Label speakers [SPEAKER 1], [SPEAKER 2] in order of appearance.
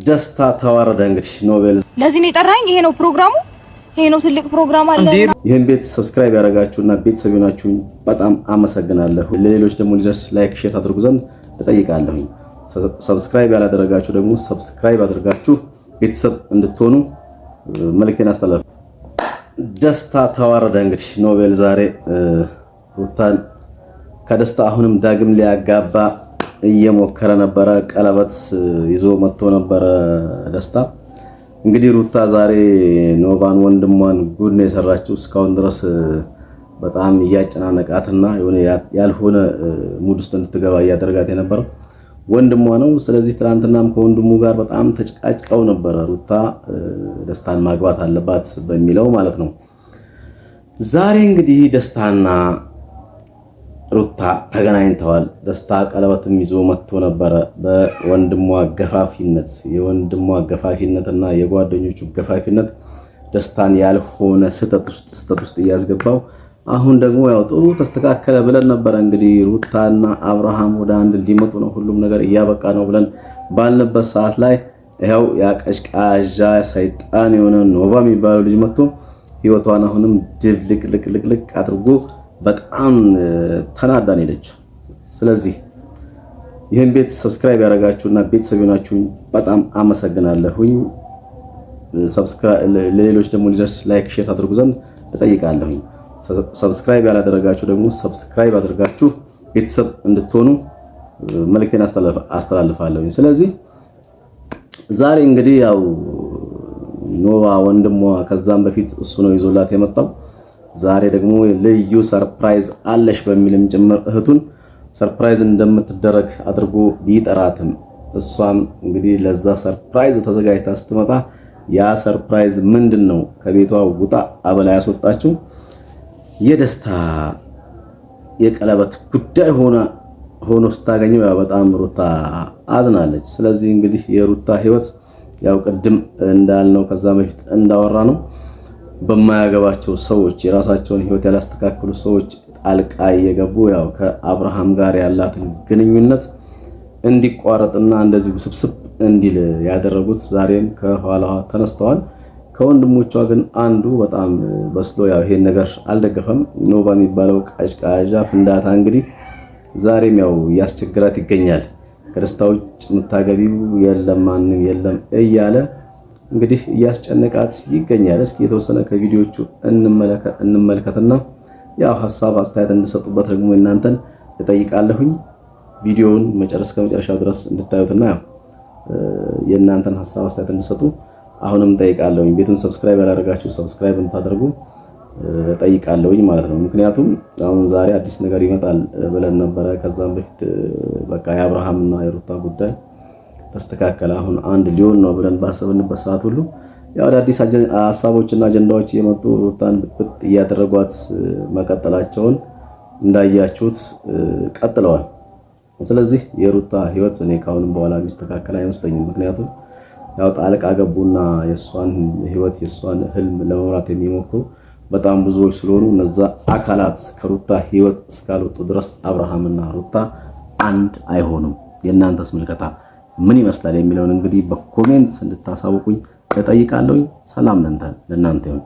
[SPEAKER 1] ደስታ ተዋረደ። እንግዲህ ኖቤል
[SPEAKER 2] ለዚህ ነው የጠራኝ። ይሄ ነው ፕሮግራሙ። ይሄ ነው ትልቅ ፕሮግራም አለ።
[SPEAKER 1] ይሄን ቤት ሰብስክራይብ ያደረጋችሁና ቤተሰብ ናችሁ በጣም አመሰግናለሁ። ለሌሎች ደግሞ ሊደርስ ላይክ ሼር አድርጉ ዘንድ እጠይቃለሁ። ሰብስክራይብ ያላደረጋችሁ ደግሞ ሰብስክራይብ አድርጋችሁ ቤተሰብ እንድትሆኑ መልእክቴን አስተላልፋለሁ። ደስታ ተዋረደ። እንግዲህ ኖቤል ዛሬ ሩታን ከደስታ አሁንም ዳግም ሊያጋባ እየሞከረ ነበረ። ቀለበት ይዞ መጥቶ ነበረ ደስታ። እንግዲህ ሩታ ዛሬ ኖቫን ወንድሟን ጉድ ነው የሰራችው። እስካሁን ድረስ በጣም እያጨናነቃትና ያልሆነ ሙድ ውስጥ እንድትገባ እያደረጋት የነበረው ወንድሟ ነው። ስለዚህ ትናንትናም ከወንድሙ ጋር በጣም ተጨቃጭቀው ነበረ። ሩታ ደስታን ማግባት አለባት በሚለው ማለት ነው። ዛሬ እንግዲህ ደስታና ሩታ ተገናኝተዋል። ደስታ ቀለበትም ይዞ መጥቶ ነበረ በወንድሟ ገፋፊነት። የወንድሟ ገፋፊነትና የጓደኞቹ ገፋፊነት ደስታን ያልሆነ ስህተት ውስጥ እያስገባው፣ አሁን ደግሞ ያው ጥሩ ተስተካከለ ብለን ነበረ። እንግዲህ ሩታና አብርሃም ወደ አንድ ሊመጡ ነው፣ ሁሉም ነገር እያበቃ ነው ብለን ባልንበት ሰዓት ላይ ይኸው ያቀሽቃዣ ሰይጣን የሆነ ኖቫ የሚባለው ልጅ መጥቶ ህይወቷን አሁንም ድብልቅልቅልቅ አድርጎ በጣም ተናዳን ሄደችው። ስለዚህ ይህን ቤት ሰብስክራይብ ያደረጋችሁና ቤተሰብ ናችሁ በጣም አመሰግናለሁኝ። ለሌሎች ደግሞ ሊደርስ ላይክ ሼር አድርጉ ዘንድ እጠይቃለሁኝ። ሰብስክራይብ ያላደረጋችሁ ደግሞ ሰብስክራይብ አድርጋችሁ ቤተሰብ እንድትሆኑ መልእክቴን አስተላልፋለሁኝ። ስለዚህ ዛሬ እንግዲህ ያው ኖቫ ወንድሟ ከዛም በፊት እሱ ነው ይዞላት የመጣው። ዛሬ ደግሞ ልዩ ሰርፕራይዝ አለሽ በሚልም ጭምር እህቱን ሰርፕራይዝ እንደምትደረግ አድርጎ ቢጠራትም እሷም እንግዲህ ለዛ ሰርፕራይዝ ተዘጋጅታ ስትመጣ ያ ሰርፕራይዝ ምንድነው? ከቤቷ ውጣ አበላ ያስወጣችው የደስታ የቀለበት ጉዳይ ሆኖ ስታገኘው ያው በጣም ሩታ አዝናለች። ስለዚህ እንግዲህ የሩታ ህይወት ያው ቅድም እንዳልነው ከዛ በፊት እንዳወራ ነው በማያገባቸው ሰዎች የራሳቸውን ህይወት ያላስተካከሉ ሰዎች ጣልቃ እየገቡ ያው ከአብርሃም ጋር ያላትን ግንኙነት እንዲቋረጥና እንደዚህ ውስብስብ እንዲል ያደረጉት ዛሬም ከኋላዋ ተነስተዋል። ከወንድሞቿ ግን አንዱ በጣም በስሎ ያው ይሄን ነገር አልደገፈም። ኖቫ የሚባለው ቃዥቃዣ ፍንዳታ እንግዲህ ዛሬም ያው ያስቸግራት ይገኛል። ከደስታ ውጭ የምታገቢው የለም ማንም የለም እያለ እንግዲህ እያስጨነቃት ይገኛል። እስኪ የተወሰነ ከቪዲዮቹ እንመልከትና ያው ሐሳብ አስተያየት እንድሰጡበት ደግሞ እናንተን እጠይቃለሁኝ። ቪዲዮውን ከመጨረሻው ድረስ እንድታዩትና ያው የእናንተን ሐሳብ አስተያየት እንድሰጡ አሁንም እጠይቃለሁኝ። ቤቱን ሰብስክራይብ ያላደረጋችሁ ሰብስክራይብ እንድታደርጉ እጠይቃለሁኝ ማለት ነው። ምክንያቱም አሁን ዛሬ አዲስ ነገር ይመጣል ብለን ነበረ። ከዛም በፊት በቃ የአብርሃምና የሩታ ጉዳይ ተስተካከለ፣ አሁን አንድ ሊሆን ነው ብለን ባሰብንበት ሰዓት ሁሉ ያው አዳዲስ ሐሳቦችና አጀንዳዎች የመጡ ሩታን ብጥብጥ እያደረጓት መቀጠላቸውን እንዳያችሁት ቀጥለዋል። ስለዚህ የሩታ ህይወት እኔ ካሁንም በኋላ የሚስተካከል አይመስለኝም። ምክንያቱም ያው ጣልቃ ገቡና የሷን ህይወት የሷን ህልም ለመምራት የሚሞክሩ በጣም ብዙዎች ስለሆኑ እነዛ አካላት ከሩታ ህይወት እስካልወጡ ድረስ አብርሃምና ሩታ አንድ አይሆኑም። የእናንተስ ምልከታ ምን ይመስላል የሚለውን እንግዲህ በኮሜንት እንድታሳውቁኝ እጠይቃለሁ። ሰላም ለእናንተ ይሁን።